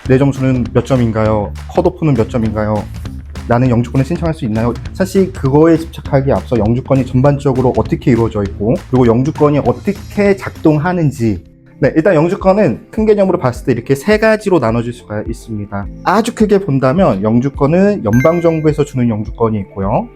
내 점수는 몇 점인가요? 컷오프는 몇 점인가요? 나는 영주권을 신청할 수 있나요? 사실 그거에 집착하기에 앞서 영주권이 전반적으로 어떻게 이루어져 있고, 그리고 영주권이 어떻게 작동하는지. 네, 일단 영주권은 큰 개념으로 봤을 때 이렇게 세 가지로 나눠질 수가 있습니다. 아주 크게 본다면 영주권은 연방정부에서 주는 영주권이 있고요,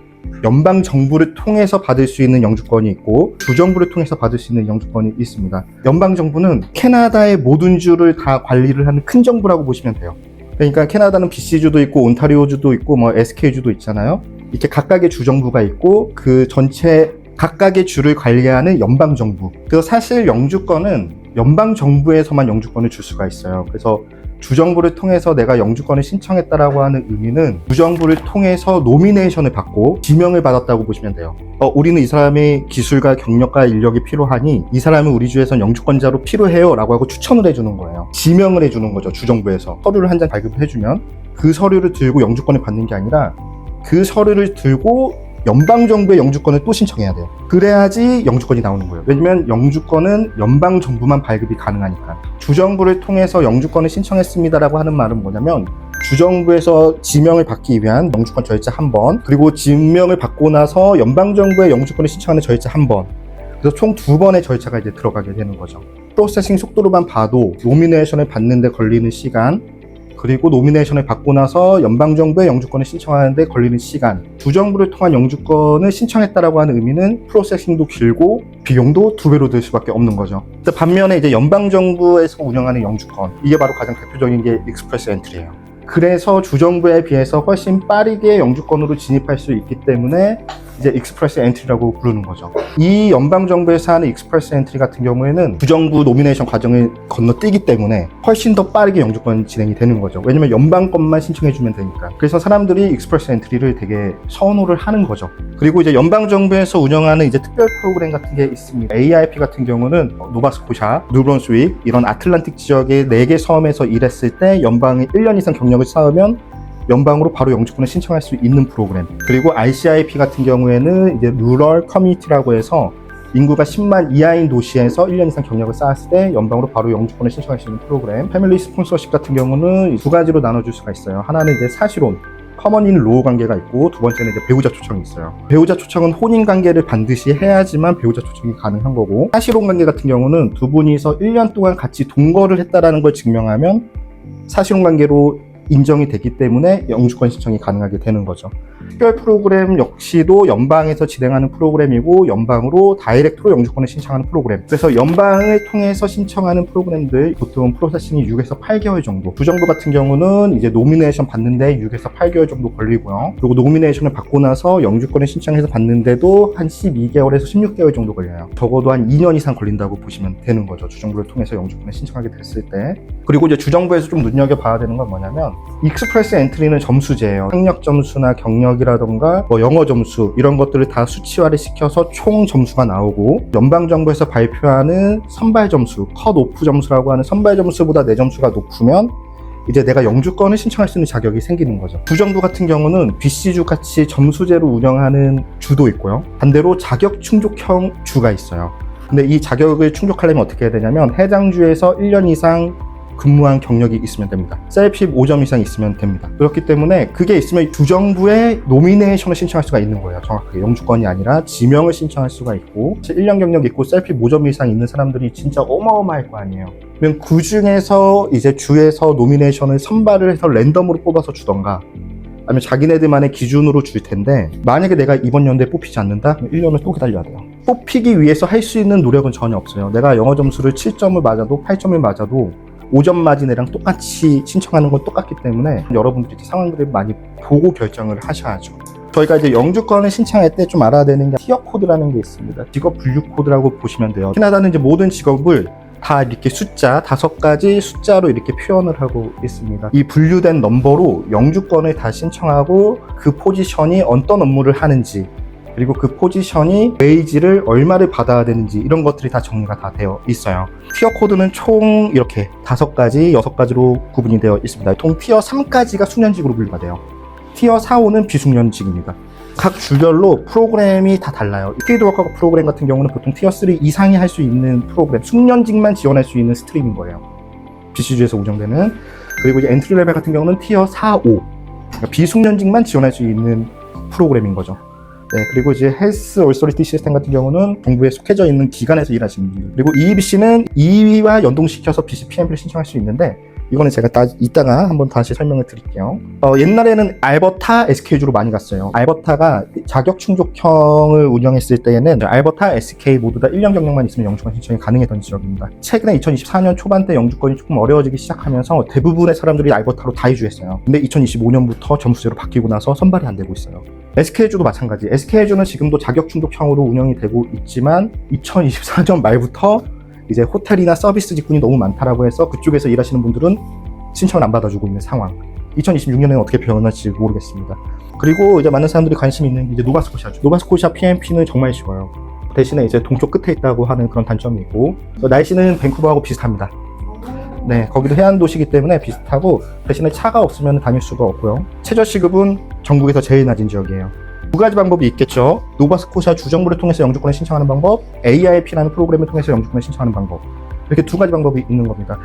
연방정부를 통해서 받을 수 있는 영주권이 있고, 주정부를 통해서 받을 수 있는 영주권이 있습니다. 연방정부는 캐나다의 모든 주를 다 관리를 하는 큰 정부라고 보시면 돼요. 그러니까 캐나다는 BC주도 있고 온타리오주도 있고 뭐 SK주도 있잖아요. 이렇게 각각의 주정부가 있고 그 전체 각각의 주를 관리하는 연방정부. 그래서 사실 영주권은 연방정부에서만 영주권을 줄 수가 있어요. 그래서 주정부를 통해서 내가 영주권을 신청했다라고 하는 의미는 주정부를 통해서 노미네이션을 받고 지명을 받았다고 보시면 돼요. 우리는 이 사람의 기술과 경력과 인력이 필요하니 이 사람은 우리 주에선 영주권자로 필요해요 라고 하고 추천을 해주는 거예요. 지명을 해주는 거죠. 주정부에서 서류를 한 장 발급을 해주면 그 서류를 들고 영주권을 받는 게 아니라 그 서류를 들고 연방정부의 영주권을 또 신청해야 돼요. 그래야지 영주권이 나오는 거예요. 왜냐면 영주권은 연방정부만 발급이 가능하니까. 주정부를 통해서 영주권을 신청했습니다라고 하는 말은 뭐냐면 주정부에서 지명을 받기 위한 영주권 절차 한 번, 그리고 지명을 받고 나서 연방정부의 영주권을 신청하는 절차 한 번, 그래서 총 2번의 절차가 이제 들어가게 되는 거죠. 프로세싱 속도로만 봐도 노미네이션을 받는데 걸리는 시간, 그리고 노미네이션을 받고 나서 연방정부의 영주권을 신청하는데 걸리는 시간, 주정부를 통한 영주권을 신청했다라고 하는 의미는 프로세싱도 길고 비용도 2배로 들 수밖에 없는 거죠. 반면에 이제 연방정부에서 운영하는 영주권, 이게 바로 가장 대표적인 게 익스프레스 엔트리예요. 그래서 주정부에 비해서 훨씬 빠르게 영주권으로 진입할 수 있기 때문에 이제 익스프레스 엔트리라고 부르는 거죠. 이 연방정부에서 하는 익스프레스 엔트리 같은 경우에는 주정부 노미네이션 과정을 건너뛰기 때문에 훨씬 더 빠르게 영주권 진행이 되는 거죠. 왜냐면 연방권만 신청해주면 되니까. 그래서 사람들이 익스프레스 엔트리를 되게 선호를 하는 거죠. 그리고 이제 연방정부에서 운영하는 이제 특별 프로그램 같은 게 있습니다. AIP 같은 경우는 노바스코샤, 뉴브런스윅 이런 아틀란틱 지역의 4개 섬에서 일했을 때 연방에 1년 이상 경력을 쌓으면 연방으로 바로 영주권을 신청할 수 있는 프로그램. 그리고 RCIP 같은 경우에는 이제 루럴 커뮤니티라고 해서 인구가 10만 이하인 도시에서 1년 이상 경력을 쌓았을 때 연방으로 바로 영주권을 신청할 수 있는 프로그램. 패밀리 스폰서십 같은 경우는 2가지로 나눠줄 수가 있어요. 하나는 이제 사실혼, 커먼인 로우 관계가 있고, 두 번째는 이제 배우자 초청이 있어요. 배우자 초청은 혼인 관계를 반드시 해야지만 배우자 초청이 가능한 거고, 사실혼 관계 같은 경우는 두 분이서 1년 동안 같이 동거를 했다라는 걸 증명하면 사실혼 관계로 인정이 되기 때문에 영주권 신청이 가능하게 되는 거죠. 특별 프로그램 역시도 연방에서 진행하는 프로그램이고 연방으로 다이렉트로 영주권을 신청하는 프로그램. 그래서 연방을 통해서 신청하는 프로그램들 보통 프로세싱이 6에서 8개월 정도. 주정부 같은 경우는 이제 노미네이션 받는데 6에서 8개월 정도 걸리고요. 그리고 노미네이션을 받고 나서 영주권을 신청해서 받는데도 한 12개월에서 16개월 정도 걸려요. 적어도 한 2년 이상 걸린다고 보시면 되는 거죠. 주정부를 통해서 영주권을 신청하게 됐을 때. 그리고 이제 주정부에서 좀 눈여겨봐야 되는 건 뭐냐면 익스프레스 엔트리는 점수제예요. 학력 점수나 경력이라던가 뭐 영어 점수 이런 것들을 다 수치화를 시켜서 총 점수가 나오고, 연방정부에서 발표하는 선발 점수, 컷오프 점수라고 하는 선발 점수보다 내 점수가 높으면 이제 내가 영주권을 신청할 수 있는 자격이 생기는 거죠. 주정부 같은 경우는 BC주 같이 점수제로 운영하는 주도 있고요. 반대로 자격 충족형 주가 있어요. 근데 이 자격을 충족하려면 어떻게 해야 되냐면 해당주에서 1년 이상 근무한 경력이 있으면 됩니다. 셀핍 5점 이상 있으면 됩니다. 그렇기 때문에 그게 있으면 주정부에 노미네이션을 신청할 수가 있는 거예요. 정확하게 영주권이 아니라 지명을 신청할 수가 있고, 1년 경력 있고 셀핍 5점 이상 있는 사람들이 진짜 어마어마할 거 아니에요. 그러면 그 중에서 이제 주에서 노미네이션을 선발을 해서 랜덤으로 뽑아서 주던가, 아니면 자기네들만의 기준으로 줄 텐데, 만약에 내가 이번 연도에 뽑히지 않는다? 그럼 1년을 또 기다려야 돼요. 뽑히기 위해서 할 수 있는 노력은 전혀 없어요. 내가 영어 점수를 7점을 맞아도 8점을 맞아도 5점 맞은 애랑 똑같이 신청하는 건 똑같기 때문에 여러분들이 상황들을 많이 보고 결정을 하셔야죠. 저희가 이제 영주권을 신청할 때 좀 알아야 되는 게 티어 코드라는 게 있습니다. 직업 분류 코드라고 보시면 돼요. 캐나다는 이제 모든 직업을 다 이렇게 숫자 5가지 숫자로 이렇게 표현을 하고 있습니다. 이 분류된 넘버로 영주권을 다 신청하고 그 포지션이 어떤 업무를 하는지, 그리고 그 포지션이 웨이지를 얼마를 받아야 되는지 이런 것들이 다 정리가 다 되어 있어요. 티어 코드는 총 이렇게 5가지, 6가지로 구분이 되어 있습니다. 총 티어 3까지가 숙련직으로 분류가 돼요. 티어 4, 5는 비숙련직입니다. 각 주별로 프로그램이 다 달라요. 필드워커 프로그램 같은 경우는 보통 티어 3 이상이 할 수 있는 프로그램, 숙련직만 지원할 수 있는 스트림인 거예요. BC주에서 운영되는. 그리고 이제 엔트리 레벨 같은 경우는 티어 4, 5. 그러니까 비숙련직만 지원할 수 있는 프로그램인 거죠. 네, 그리고 이제 헬스 얼서리티 시스템 같은 경우는 정부에 속해져 있는 기관에서 일하시는 분들. 그리고 EEBC는 EE와 연동시켜서 BCPMP를 신청할 수 있는데, 이거는 제가 이따가 한번 다시 설명을 드릴게요. 옛날에는 알버타 SK주로 많이 갔어요. 알버타가 자격 충족형을 운영했을 때에는 알버타, SK 모두 다 1년 경력만 있으면 영주권 신청이 가능했던 지역입니다. 최근에 2024년 초반 때 영주권이 조금 어려워지기 시작하면서 대부분의 사람들이 알버타로 다 이주했어요. 근데 2025년부터 점수제로 바뀌고 나서 선발이 안 되고 있어요. SK주도 마찬가지. SK주는 지금도 자격 충족형으로 운영이 되고 있지만 2024년 말부터 이제 호텔이나 서비스 직군이 너무 많다라고 해서 그쪽에서 일하시는 분들은 신청을 안 받아주고 있는 상황. 2026년에는 어떻게 변할지 모르겠습니다. 그리고 이제 많은 사람들이 관심이 있는 게 이제 노바스코샤죠. 노바스코샤 PMP는 정말 쉬워요. 대신에 이제 동쪽 끝에 있다고 하는 그런 단점이 있고, 날씨는 밴쿠버하고 비슷합니다. 네, 거기도 해안 도시이기 때문에 비슷하고, 대신에 차가 없으면 다닐 수가 없고요. 최저 시급은 전국에서 제일 낮은 지역이에요. 두 가지 방법이 있겠죠. 노바스코샤 주정부를 통해서 영주권을 신청하는 방법, ARP라는 프로그램을 통해서 영주권을 신청하는 방법. 이렇게 두 가지 방법이 있는 겁니다.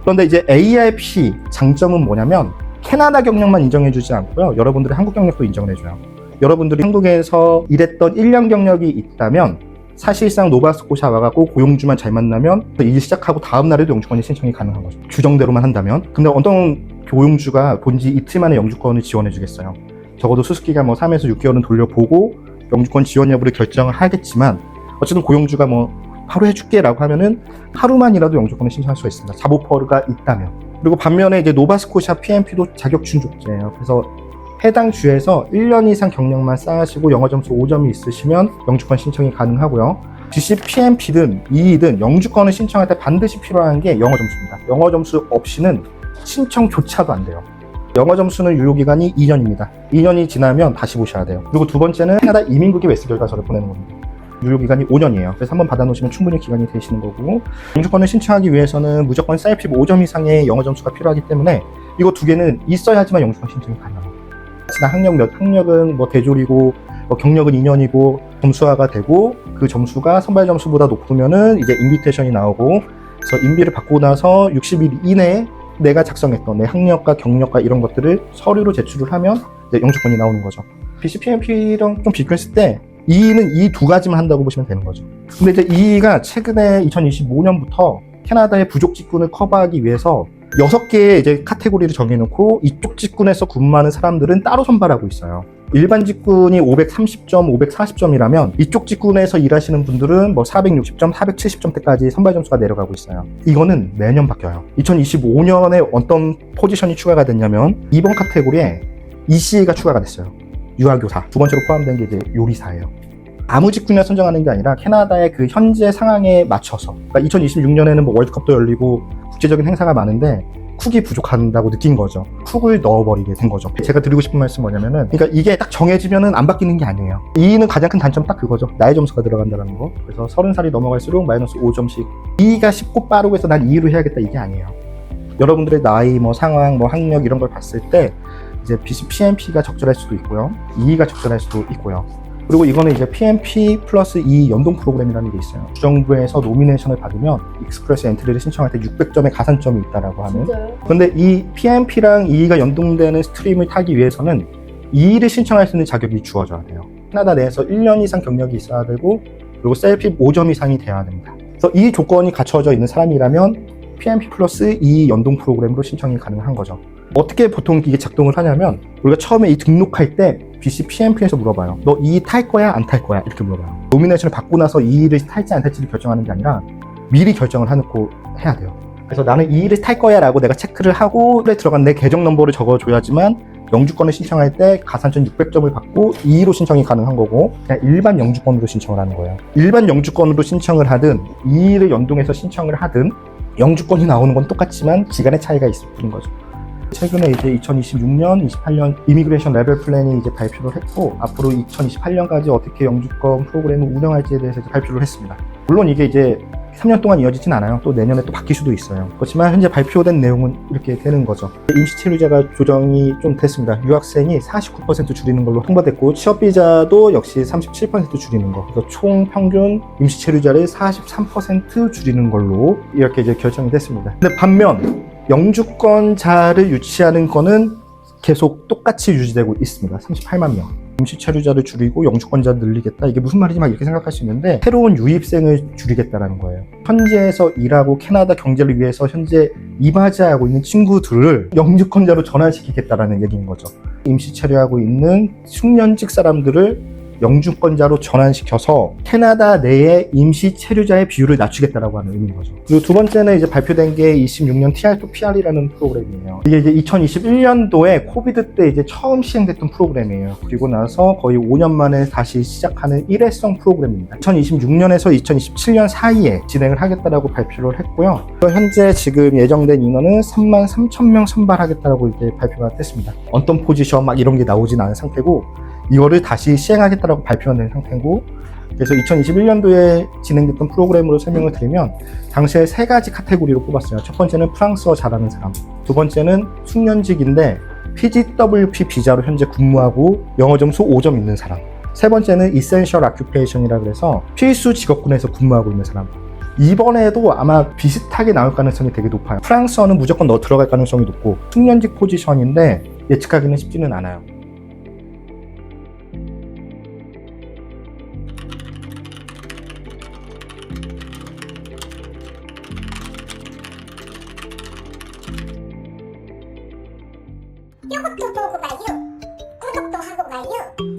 그런데 이제 ARP 장점은 뭐냐면 캐나다 경력만 인정해주지 않고요. 여러분들의 한국 경력도 인정을 해줘요. 여러분들이 한국에서 일했던 1년 경력이 있다면 사실상 노바스코샤 와갖고 고용주만 잘 만나면 일 시작하고 다음 날에도 영주권이 신청이 가능한 거죠. 규정대로만 한다면. 근데 어떤 고용주가 본지 이틀 만에 영주권을 지원해주겠어요. 적어도 수습기간 3에서 6개월은 돌려보고 영주권 지원 여부를 결정을 하겠지만, 어쨌든 고용주가 하루 해줄게 라고 하면은 하루만이라도 영주권을 신청할 수가 있습니다. 잡오퍼가 있다면. 그리고 반면에 이제 노바스코샤 PMP도 자격 충족제예요. 그래서 해당 주에서 1년 이상 경력만 쌓으시고 영어 점수 5점이 있으시면 영주권 신청이 가능하고요. BCPMP든 EE든 영주권을 신청할 때 반드시 필요한 게 영어 점수입니다. 영어 점수 없이는 신청조차도 안 돼요. 영어 점수는 유효기간이 2년입니다. 2년이 지나면 다시 보셔야 돼요. 그리고 두 번째는 캐나다 이민국의 웨스 결과서를 보내는 겁니다. 유효기간이 5년이에요. 그래서 한번 받아놓으시면 충분히 기간이 되시는 거고, 영주권을 신청하기 위해서는 무조건 CIP 5점 이상의 영어 점수가 필요하기 때문에 이거 두 개는 있어야지만 영주권 신청이 가능합니다. 지난 학력은 대졸이고 경력은 2년이고 점수화가 되고, 그 점수가 선발 점수보다 높으면은 이제 인비테이션이 나오고, 그래서 인비를 받고 나서 60일 이내에 내가 작성했던 내 학력과 경력과 이런 것들을 서류로 제출을 하면 이제 영주권이 나오는 거죠. BCPMP랑 좀 비교했을 때 EE는 이 두 가지만 한다고 보시면 되는 거죠. 근데 이제 EE가 최근에 2025년부터 캐나다의 부족 직군을 커버하기 위해서 6개의 이제 카테고리를 정해놓고 이쪽 직군에서 근무하는 사람들은 따로 선발하고 있어요. 일반 직군이 530점, 540점이라면 이쪽 직군에서 일하시는 분들은 460점, 470점대까지 선발 점수가 내려가고 있어요. 이거는 매년 바뀌어요. 2025년에 어떤 포지션이 추가가 됐냐면 이번 카테고리에 EC가 추가가 됐어요. 유아교사. 두 번째로 포함된 게 이제 요리사예요. 아무 직군에 선정하는 게 아니라 캐나다의 그 현재 상황에 맞춰서, 그러니까 2026년에는 월드컵도 열리고 국제적인 행사가 많은데 쿡이 부족한다고 느낀 거죠. 쿡을 넣어버리게 된 거죠. 제가 드리고 싶은 말씀 뭐냐면은, 그러니까 이게 딱 정해지면은 안 바뀌는 게 아니에요. EE는 가장 큰 단점 딱 그거죠. 나의 점수가 들어간다는 거. 그래서 30살이 넘어갈수록 마이너스 5점씩. EE가 쉽고 빠르고 해서 난 EE로 해야겠다, 이게 아니에요. 여러분들의 나이, 상황, 학력 이런 걸 봤을 때 이제 BCPMP가 적절할 수도 있고요. EE가 적절할 수도 있고요. 그리고 이거는 이제 PMP 플러스 E 연동 프로그램이라는 게 있어요. 주정부에서 노미네이션을 받으면 익스프레스 엔트리를 신청할 때 600점의 가산점이 있다라고 하는. 진짜요? 근데 이 PMP랑 E가 연동되는 스트림을 타기 위해서는 E를 신청할 수 있는 자격이 주어져야 돼요. 캐나다 내에서 1년 이상 경력이 있어야 되고, 그리고 셀피 5점 이상이 돼야 됩니다. 그래서 이 조건이 갖춰져 있는 사람이라면 PMP 플러스 E 연동 프로그램으로 신청이 가능한 거죠. 어떻게 보통 이게 작동을 하냐면, 우리가 처음에 이 등록할 때 BCPMP에서 물어봐요. 너 E 탈 거야? 안 탈 거야? 이렇게 물어봐요. 노미네이션을 받고 나서 E를 탈지 안 탈지를 결정하는 게 아니라 미리 결정을 해놓고 해야 돼요. 그래서 나는 E를 탈 거야 라고 내가 체크를 하고 들어간 내 계정 넘버를 적어줘야지만 영주권을 신청할 때 가산점 600점을 받고 E로 신청이 가능한 거고, 그냥 일반 영주권으로 신청을 하는 거예요. 일반 영주권으로 신청을 하든 E를 연동해서 신청을 하든 영주권이 나오는 건 똑같지만 기간의 차이가 있을 뿐인 거죠. 최근에 이제 2026년, 28년 이미그레이션 레벨 플랜이 이제 발표를 했고, 앞으로 2028년까지 어떻게 영주권 프로그램을 운영할지에 대해서 이제 발표를 했습니다. 물론 이게 이제 3년 동안 이어지진 않아요. 또 내년에 또 바뀔 수도 있어요. 그렇지만 현재 발표된 내용은 이렇게 되는 거죠. 임시체류자가 조정이 좀 됐습니다. 유학생이 49% 줄이는 걸로 통과됐고, 취업비자도 역시 37% 줄이는 거. 그래서 총 평균 임시체류자를 43% 줄이는 걸로 이렇게 이제 결정이 됐습니다. 근데 반면 영주권자를 유치하는 거는 계속 똑같이 유지되고 있습니다. 38만 명. 임시 체류자를 줄이고 영주권자를 늘리겠다. 이게 무슨 말이지 막 이렇게 생각할 수 있는데 새로운 유입생을 줄이겠다라는 거예요. 현지에서 일하고 캐나다 경제를 위해서 현재 이바지하고 있는 친구들을 영주권자로 전환시키겠다라는 얘기인 거죠. 임시 체류하고 있는 숙련직 사람들을 영주권자로 전환시켜서 캐나다 내에 임시 체류자의 비율을 낮추겠다라고 하는 의미인 거죠. 그리고 두 번째는 이제 발표된 게 26년 TR2PR이라는 프로그램이에요. 이게 이제 2021년도에 코비드 때 이제 처음 시행됐던 프로그램이에요. 그리고 나서 거의 5년 만에 다시 시작하는 일회성 프로그램입니다. 2026년에서 2027년 사이에 진행을 하겠다라고 발표를 했고요. 현재 지금 예정된 인원은 33,000명 선발하겠다라고 이제 발표가 됐습니다. 어떤 포지션 막 이런 게 나오진 않은 상태고 이거를 다시 시행하겠다라고 발표가 된 상태고, 그래서 2021년도에 진행됐던 프로그램으로 설명을 드리면 당시에 세 가지 카테고리로 뽑았어요. 첫 번째는 프랑스어 잘하는 사람, 두 번째는 숙련직인데 PGWP 비자로 현재 근무하고 영어 점수 5점 있는 사람, 세 번째는 Essential Occupation이라 그래서 필수 직업군에서 근무하고 있는 사람. 이번에도 아마 비슷하게 나올 가능성이 되게 높아요. 프랑스어는 무조건 들어갈 가능성이 높고 숙련직 포지션인데 예측하기는 쉽지는 않아요. 이것도 보고 가요. 구독도 하고 가요.